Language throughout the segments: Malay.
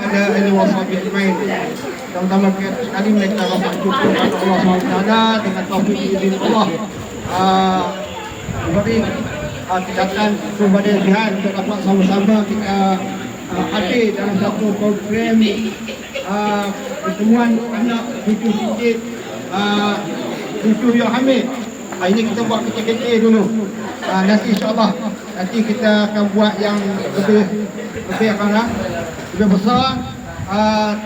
ala alihi washabihi ajmain. Terutama sekali mereka dapat syukur kepada Allah SWT dengan taufik izin Allah beri tindakan kepada Jihan untuk dapat sama-sama kita hadir dalam satu program pertemuan anak cucu sikit cucu yang hamil. Ini kita buat kecil-kecil dulu. Nanti insyaAllah nanti kita akan buat yang lebih besar.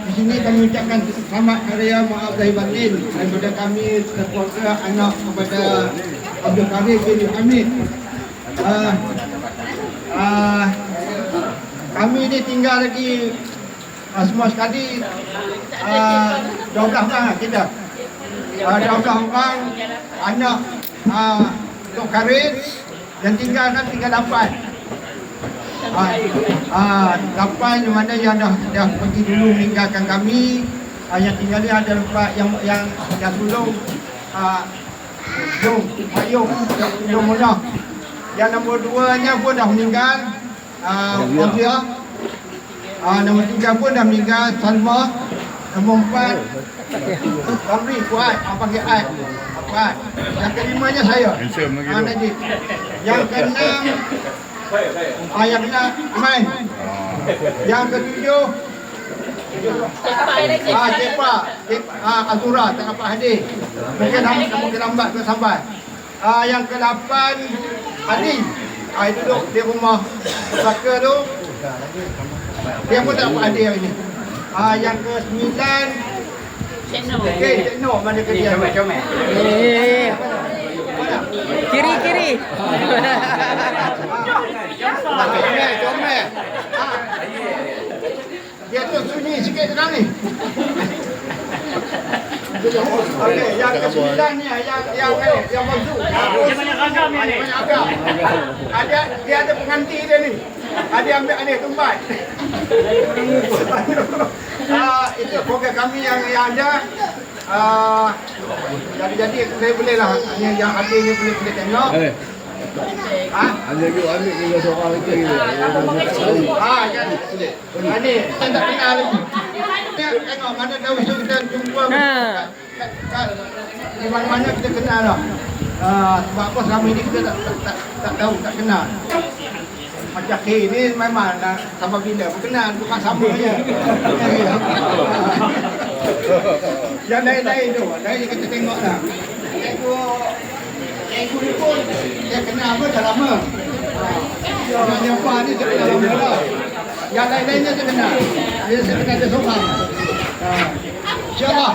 Di sini kami ucapkan selamat hari raya maaf lahir batin daripada kami keluarga anak kepada Abdul Karim bin Hamid. Kami ni tinggal lagi semua sekali 12 orang kita. 12 orang anak Tok Karim dan tinggal 8. 8 yang mana yang dah pergi dulu meninggalkan kami. Yang tinggal ni ada 4 yang sulung Yung Munah. Yang nombor 2-nya pun dah meninggal, Fauziah. Nombor 3 pun dah meninggal, Salma. Nombor 4 Kamri Fuad, panggil Ad. Yang ke-5-nya saya, Najib. Yang ke-6 yang kena Iman. Yang ke-7 Cepa Azura tak dapat hadir. Mungkin lambat ke sampai. Yang ke-8 Adi. Duduk di rumah Saka tu. Dia pun tak dapat hadir hari ni. Yang ke-9 Cik Noh, mana ke dia? Kiri. Comel. Dia tu sunyi sikit sekarang ni. Okey, yang ke-9 ni yang masuk. Dia banyak ragam ni. Banyak ragam. Dia ada penganti dia ni. Ada ambil aneh tempat. Itu program kami yang ada. Jadi saya boleh lah yang ada ni boleh tengok. Hanya you ambil dengan seorang lagi. Ni saya tak kenal lagi. Tengok mana tahu kita jumpa di mana-mana kita kenal lah. Sebab apa selama ini kita tak tahu, tak kenal. Macam ni memang sama bila berkenal, bukan sama je. Yang lain-lain tu, lain kita tengok lah. Cikgu ni pun dia kenal apa dah lama. Yang nyapa ni dia kenal lama lah. Yang lain-lainnya saya kenal. Saya kenal dia seorang. InsyaAllah.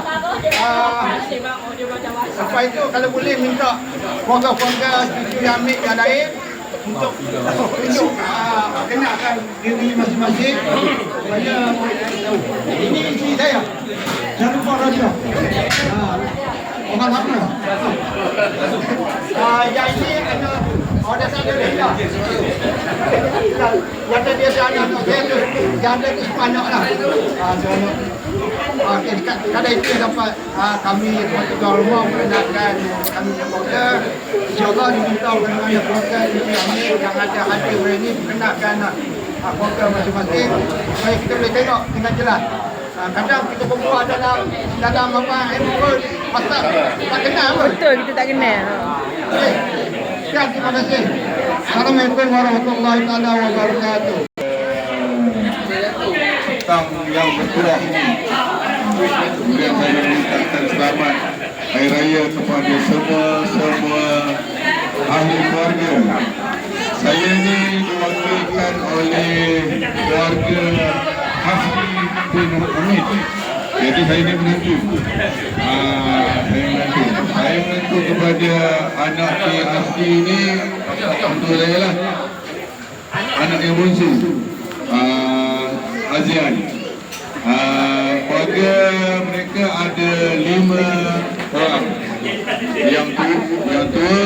Lepas itu kalau boleh minta keluarga-keluarga cucu yang ambil yang lain untuk kenalkan diri masing-masing supaya tahu. Ini isteri saya. Jangan lupa radio. Orang lama. Yang ini ada order saya dia. Yang ada dia anak dia tu, yang ada tu sepanjang lah. Kadang itu dapat kami keluarga rumah mengenalkan kami keluarga. InsyaAllah diminta dengan keluarga yang ada hadir hari ini mengenalkan keluarga masing-masing supaya kita boleh tengok dengan jelas. Kadang kita berbual dalam apa handphone pasal tak kenal pun. Betul, kita tak kenal. Okey. Sekian, terima kasih. Assalamualaikum warahmatullahi wabarakatuh. Tentang yang bertuah ini, kemudian saya mengucapkan selamat Hari Raya kepada semua ahli keluarga. Saya ini diwakilkan oleh keluarga Hasbi bin Hamid. Jadi saya ini menantu. Saya menantu kepada anak Hasbi ini untuk saya lah. Anak yang bungsu, Azian. Keluarga mereka ada 5 orang. Yang tua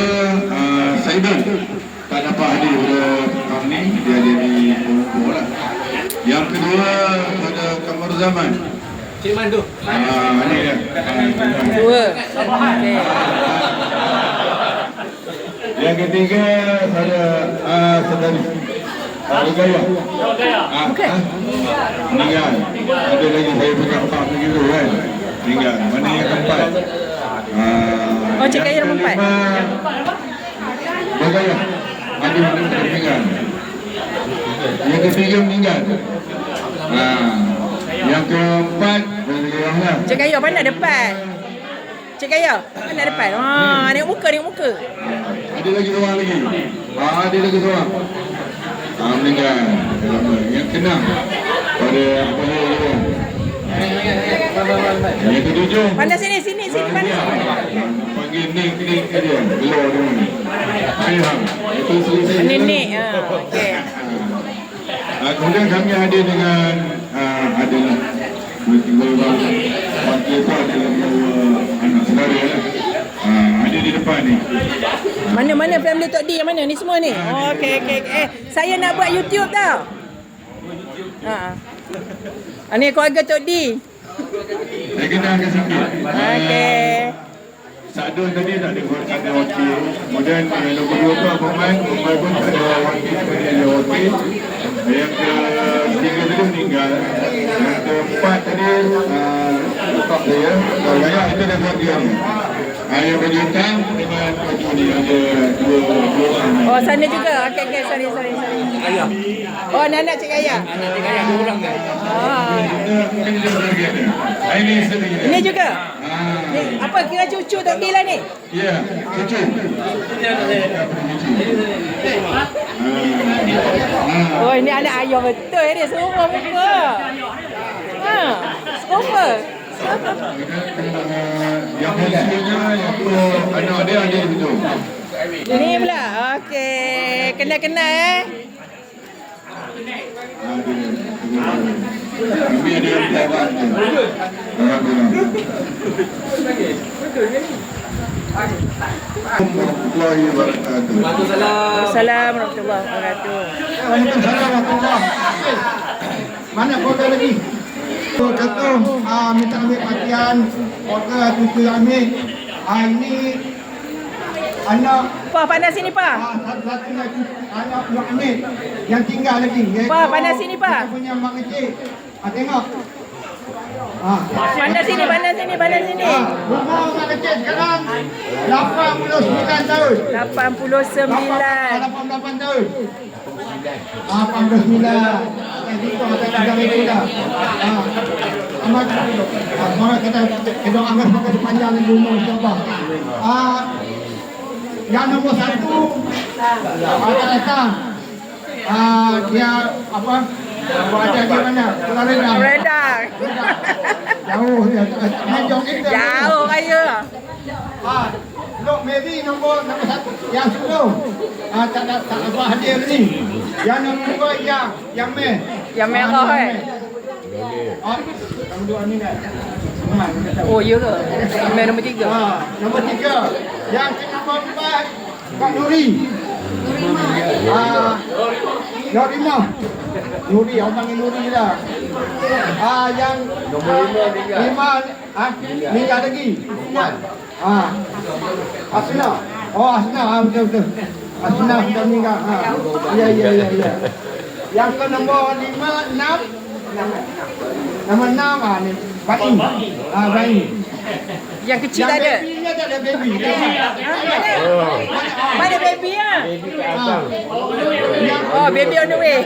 Saidul tak dapat hadir pada tahun ni, dia ada di Kuala lah. Yang kedua pada Kamar Zaman. Cik Mandu. Ini dia. Dua. Yang ketiga pada Saudari Gaya. Gaya. Meninggal. Ada lagi saya pegang 4 begitu kan. Meninggal. Mana yang keempat? Oh, Cik Gaya nombor 4. Gaya. Ada meninggal. Yang ketiga meninggal. Yang keempat meninggal. Cik Gaya pandai depan. Cik Gaya pandai depan. Tengok muka, tengok muka. Ada lagi seorang lagi. Ada lagi seorang. Meninggal. Yang keenam pada yang ketujuh. Pandai sini pandai sini. Panggil Ning dia. Belor dia. Ayah. Itu selesai. Nenek. Okey. Kemudian kami ada dengan adalah wakil itu adalah anak saudara lah. Ada di depan ni. Mana family Tok D yang mana ni semua ni? Okey. Saya nak buat YouTube tau. Ni keluarga Tok D. Saya kenalkan sikit. Okey. Sadun tadi tak ada wakil. Kemudian nombor 2 tu Abang pun tak ada wakil. Kemudian ada wakil. Yang ketiga tadi meninggal. Yang keempat tadi letak saya. Gaya itu dah buat dia ni. Yang baju hitam dengan baju ni ada dua orang. Oh, sana juga. Okey, sorry. Oh, anak Cik Gaya. Anak Cik Gaya 2 orang kan. Ini sedih. Ini juga. Ni apa kira cucu Tok D lah ni? Ya, cucu. Oh, ini anak ayah betul ni semua muka. Semua. Yang musuhnya yang tu anak dia ada di situ. Ini pula. Okey, kenal. Kami ada pelawan je. Alhamdulillah. Warahmatullahi wabarakatuh. Assalamualaikum warahmatullahi wabarakatuh. Waalaikumsalam warahmatullahi wabarakatuh. Mana keluarga lagi? Kata minta ambil perhatian keluarga cucu Amir. Ini anak Pa, panas sini, Pa. satu lagi anak Puan Amir yang tinggal lagi. Pa, panas sini, Pa. Kita punya mak kecil. Tengok. Panas sini. Rumah mak kecil sekarang 89 tahun. 89. 88 tahun. 89. Jadi tu ada itu dah. Amat orang kata kedok amat pakai panjang di rumah insya-Allah. Yang nombor 1 ada datang. Dia apa? Berada di mana? Redang. Jauh ya. Jauh kita. Jauh raya. Lok Mary nombor 1 yang 10. Tak apa hadir ni. Yang nombor 2 yang meh. Yang merah Kamu dua ni dah. Oh, ya ke? Main nombor 3. Nombor 3. Yang ke nombor 4 Pak Nuri. Nuri, orang panggil Nuri lah. Yang nombor 5 meninggal lagi. Asna. Oh, Asna. Betul. Asna sudah meninggal. Ya. Yang ke nombor 5, 6. Nombor 6 ni. Bayi. Yang kecil tak ada. Baby ni ada baby. Mana baby ya? Oh, baby on the way.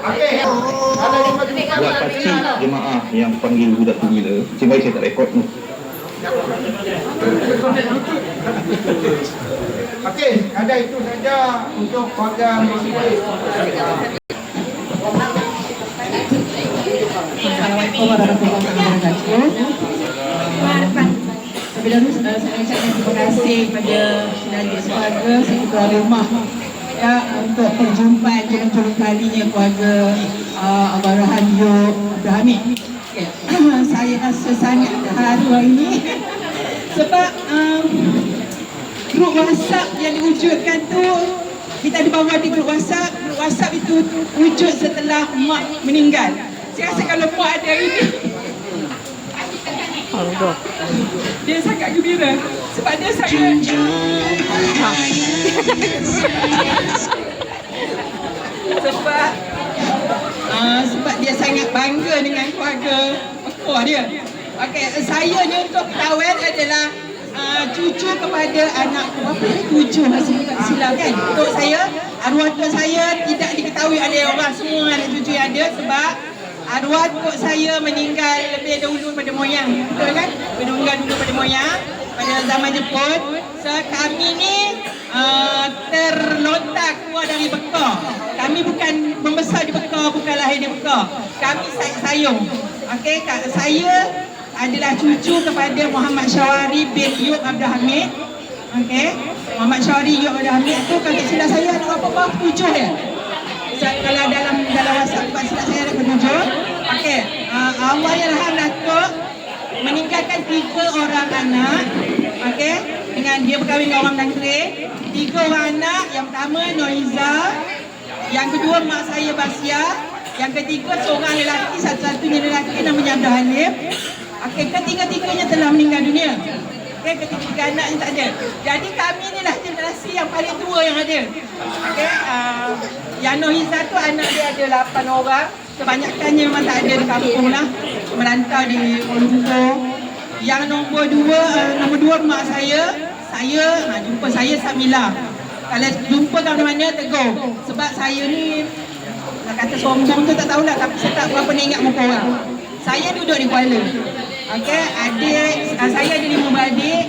Okey. Ada Buat pasti jemaah yang panggil budak tu bila. Macam baik saya tak rekod tu. Okey, ada itu saja untuk keluarga muslim. Assalamualaikum warahmatullahi wabarakatuh. Terlebih dahulu saya ucapkan terima kasih kepada saudara keluarga sekeluarga rumah ya, untuk perjumpaan yang kalinya keluarga Abang Rahayu Abdul Hamid. Saya rasa sangat terharu hari ini sebab grup WhatsApp yang diwujudkan tu, kita ada bawa di grup WhatsApp. Grup WhatsApp itu wujud setelah mak meninggal. Saya rasa kalau mak ada ini, dia sangat gembira sebab dia sangat Sebab dia sangat bangga dengan keluarga Mekah dia. Okey, saya ni untuk ketahuan adalah cucu kepada anak berapa ni? 7 masih silap kan? Untuk saya, arwah tok saya tidak diketahui oleh orang semua anak cucu yang ada sebab arwah tok saya meninggal lebih dahulu pada moyang. Betul kan? Meninggal dulu pada moyang pada zaman Jepun. So kami ni terlontar keluar dari Mekah. Kami bukan membesar di Mekah, bukan lahir di Mekah. Kami sayung. Okey, saya adalah cucu kepada Muhammad Syawari bin Yub Abdul Hamid. Okey, Muhammad Syawari Yub Abdul Hamid tu kakak silap saya anak berapa? 7 dia. Kalau dalam WhatsApp kakak silap saya ada 7. Okey, Allah yarham Datuk meninggalkan 3 orang anak. Okey, dengan dia berkahwin dengan orang Dangkre. 3 orang anak, yang pertama Noiza, yang kedua mak saya Basia, yang ketiga seorang lelaki, satu-satunya lelaki namanya Abdul Halim. Okey, ketiga-tiganya telah meninggal dunia. Okey, ketiga anak yang tak ada. Jadi kami ni lah generasi yang paling tua yang ada. Okey, yang Noiza tu anak dia ada 8 orang. Kebanyakannya memang tak ada di kampung lah, merantau di Kuala Lumpur. Yang nombor 2 mak saya jumpa saya Samila. Kalau jumpa kat mana tegur. Sebab saya ni nak kata sombong tu tak tahulah, tapi saya tak berapa nak ingat muka orang. Saya duduk di Kuala. Okey, adik saya ada 5 beradik.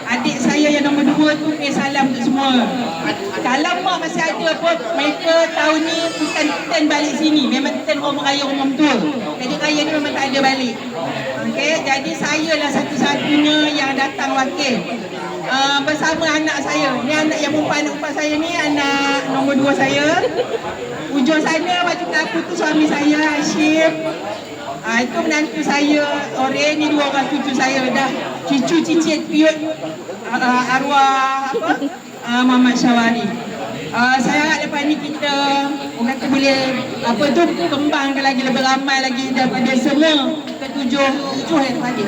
Adik saya yang nombor 2 tu salam untuk semua. Kalau mak masih ada pun, mereka tahun ni bukan turn balik sini. Memang turn orang raya rumah tua. Jadi raya ni memang tak ada balik. Okey, jadi saya lah satu-satunya yang datang wakil. Bersama anak saya. Ni anak yang perempuan saya ni, anak nombor 2 saya. Ujung sana macam aku tu suami saya Hashim. Itu menantu saya Oren. Ni 2 orang cucu saya dah. Cucu cicit piut arwah Muhammad Syawari. Saya harap lepas ni kita orang kata boleh kembangkan lagi, lebih ramai lagi daripada semua ketujuh tadi.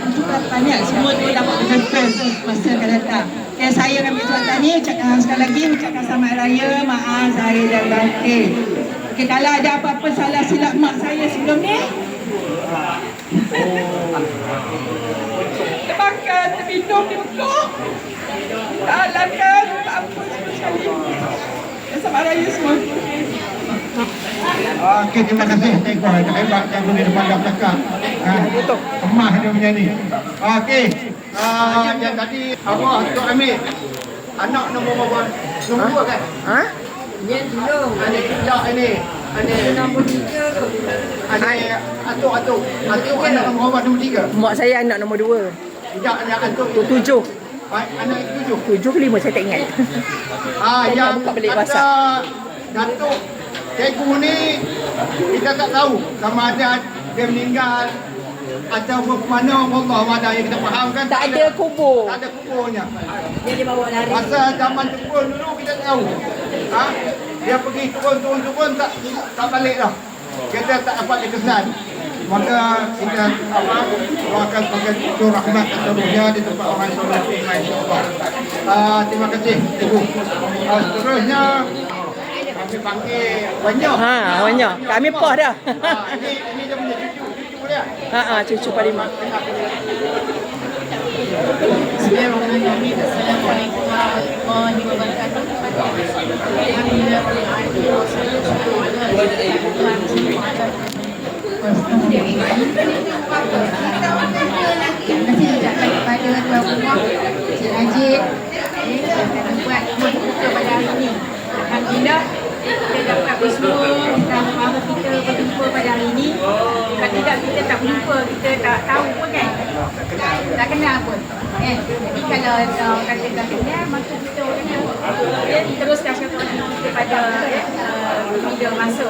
Semua tu dapat betul masa akan datang. Okay, saya ambil kesempatan ni sekali lagi ucapkan selamat raya Mak Zahir dan Bakir. Okay, kalau ada apa-apa salah silap mak saya sebelum ni, terbakar, terminum di Mekah. Tak halalkan, tak apa sama sekali. Selamat raya semua. Okey, terima kasih. Tengok hebat yang boleh dipandang cakap. Emah dia punya ni. Okey. Yang tadi arwah Tok Amir. Anak nombor berapa? Nombor 2 kan? Yang belum. Anak tidak ini. Anak Nombor 3. Atuk anak nombor berapa? Nombor 3. Mak saya anak nombor 2. Tidak anak atuk. 7. Anak 7. 7 ke 5 saya tak ingat. Yang buka balik kata WhatsApp. Datuk Cikgu ni kita tak tahu sama ada dia meninggal ataupun mana, Allah ada yang kita fahamkan. Tak ada kubur. Tak ada kuburnya. Dia dibawa lari. Masa zaman Jepun dulu kita tak tahu. Dia pergi turun tak balik dah. Kita tak dapat kesan. Maka kita doakan sebagai cucu rahmat seluruhnya di tempat orang soleh insya-Allah. Terima kasih Ibu. Seterusnya kami panggil banyak. Banyak. Kami poh dah. Ini dia punya cucu dia. Cucu Parima. Bismillahirrahmanirrahim. Assalamualaikum warahmatullahi wabarakatuh. Alhamdulillah. Terima kasih ucapkan kepada tuan rumah Cik Najib yang telah buat buka pada hari ini. Alhamdulillah kita dapat bersemua dan bahawa kita berjumpa pada hari ini. Kalau tidak kita tak berjumpa, kita tak tahu pun kan, tak kenal pun. Jadi kalau katakan kenal, maka kita orangnya teruskan syarakat kita pada bila masa